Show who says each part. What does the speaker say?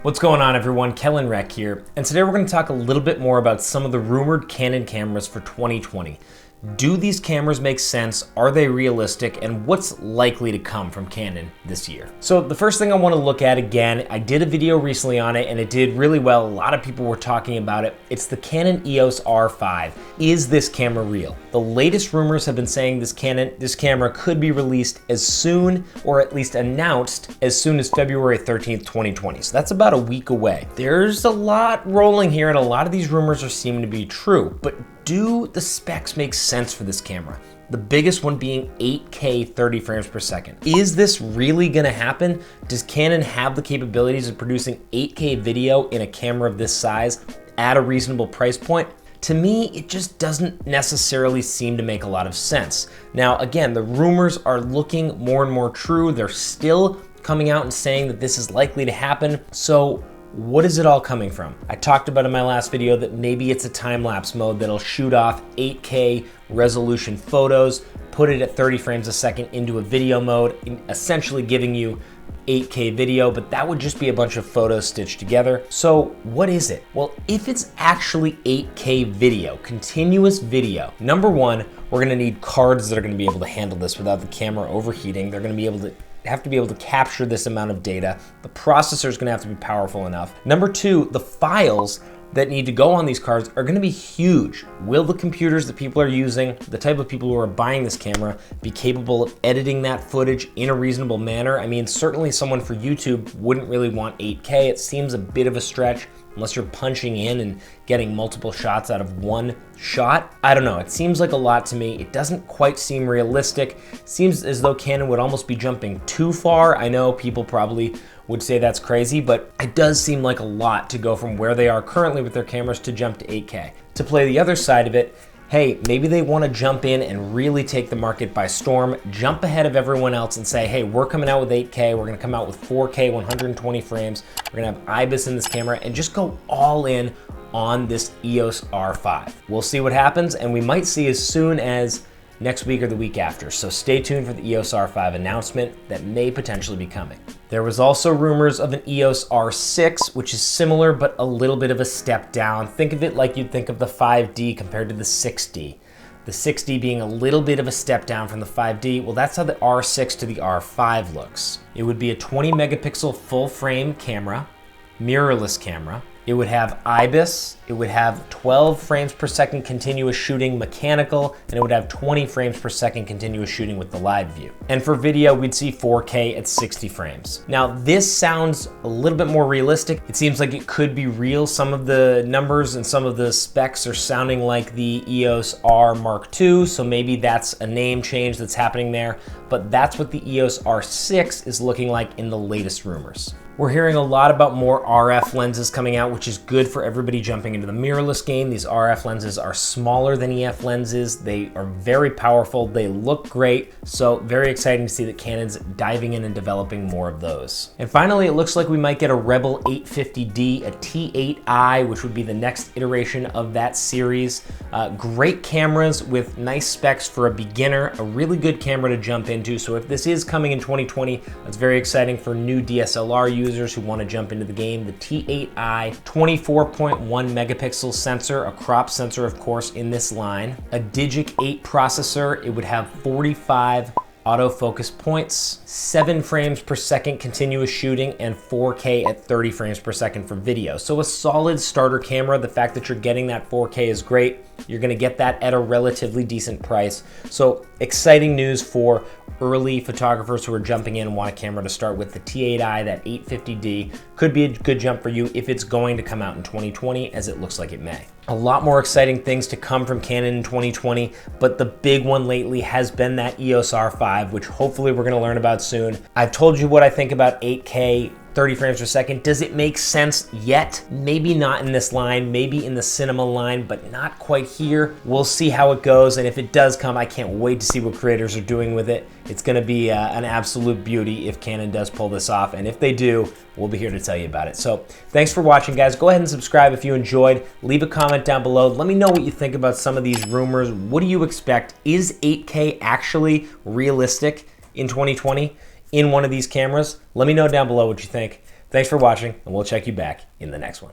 Speaker 1: What's going on, everyone? Kellan Reck here, and today we're going to talk a little bit more about some of the rumored Canon cameras for 2020. Do these cameras make sense? Are they realistic? And what's likely to come from Canon this year? So the first thing I want to look at, again, I did a video recently on it and it did really well. A lot of people were talking about it. It's the Canon EOS R5. Is this camera real? The latest rumors have been saying this camera could be released as soon, or at least announced as soon as February 13th, 2020. So that's about a week away. There's a lot rolling here and a lot of these rumors are seeming to be true, but do the specs make sense for this camera? The biggest one being 8K 30 frames per second. Is this really gonna happen? Does Canon have the capabilities of producing 8K video in a camera of this size at a reasonable price point? To me, it just doesn't necessarily seem to make a lot of sense. Now, again, the rumors are looking more and more true. They're still coming out and saying that this is likely to happen. So what is it all coming from? I talked about in my last video that maybe it's a time-lapse mode that'll shoot off 8K resolution photos, put it at 30 frames a second into a video mode, essentially giving you 8K video, but that would just be a bunch of photos stitched together. So what is it? Well, if it's actually 8K video, continuous video, number one, we're gonna need cards that are gonna be able to handle this without the camera overheating. They're gonna be able to capture this amount of data. The processor is going to have to be powerful enough. Number two, the files that need to go on these cards are going to be huge. Will the computers that people are using, the type of people who are buying this camera, be capable of editing that footage in a reasonable manner? I mean, certainly someone for YouTube wouldn't really want 8K. It seems a bit of a stretch unless you're punching in and getting multiple shots out of one shot. I don't know, it seems like a lot to me. It doesn't quite seem realistic. Seems as though Canon would almost be jumping too far. I know people probably would say that's crazy, but it does seem like a lot to go from where they are currently with their cameras to jump to 8K. To play the other side of it, hey, maybe they want to jump in and really take the market by storm, jump ahead of everyone else and say, hey, we're coming out with 8K, we're gonna come out with 4K, 120 frames, we're gonna have IBIS in this camera, and just go all in on this EOS R5. We'll see what happens, and we might see as soon as next week or the week after. So stay tuned for the EOS R5 announcement that may potentially be coming. There was also rumors of an EOS R6, which is similar but a little bit of a step down. Think of it like you'd think of the 5D compared to the 6D. The 6D being a little bit of a step down from the 5D. Well, that's how the R6 to the R5 looks. It would be a 20 megapixel full frame camera, mirrorless camera. It would have IBIS, it would have 12 frames per second continuous shooting mechanical, and it would have 20 frames per second continuous shooting with the live view. And for video, we'd see 4K at 60 frames. Now, this sounds a little bit more realistic. It seems like it could be real. Some of the numbers and some of the specs are sounding like the EOS R Mark II, so maybe that's a name change that's happening there, but that's what the EOS R6 is looking like in the latest rumors. We're hearing a lot about more RF lenses coming out, which is good for everybody jumping into the mirrorless game. These RF lenses are smaller than EF lenses. They are very powerful. They look great. So very exciting to see that Canon's diving in and developing more of those. And finally, it looks like we might get a Rebel 850D, a T8i, which would be the next iteration of that series. Great cameras with nice specs for a beginner, a really good camera to jump into. So if this is coming in 2020, that's very exciting for new DSLR users who want to jump into the game. The T8i, 24.1 megapixel sensor, a crop sensor of course in this line, a Digic 8 processor. It would have 45 autofocus points, 7 frames per second continuous shooting, and 4K at 30 frames per second for video. So a solid starter camera. The fact that you're getting that 4K is great. You're gonna get that at a relatively decent price. So exciting news for early photographers who are jumping in and want a camera to start with. The T8i, that 850D, could be a good jump for you if it's going to come out in 2020, as it looks like it may. A lot more exciting things to come from Canon in 2020, but the big one lately has been that EOS R5, which hopefully we're gonna learn about soon. I've told you what I think about 8K 30 frames per second. Does it make sense yet? Maybe not in this line, maybe in the cinema line, but not quite here. We'll see how it goes, and if it does come, I can't wait to see what creators are doing with it. It's gonna be an absolute beauty if Canon does pull this off, and if they do, we'll be here to tell you about it. So thanks for watching, guys. Go ahead and subscribe if you enjoyed. Leave a comment down below. Let me know what you think about some of these rumors. What do you expect? Is 8K actually realistic in 2020? In one of these cameras? Let me know down below what you think. Thanks for watching, and we'll check you back in the next one.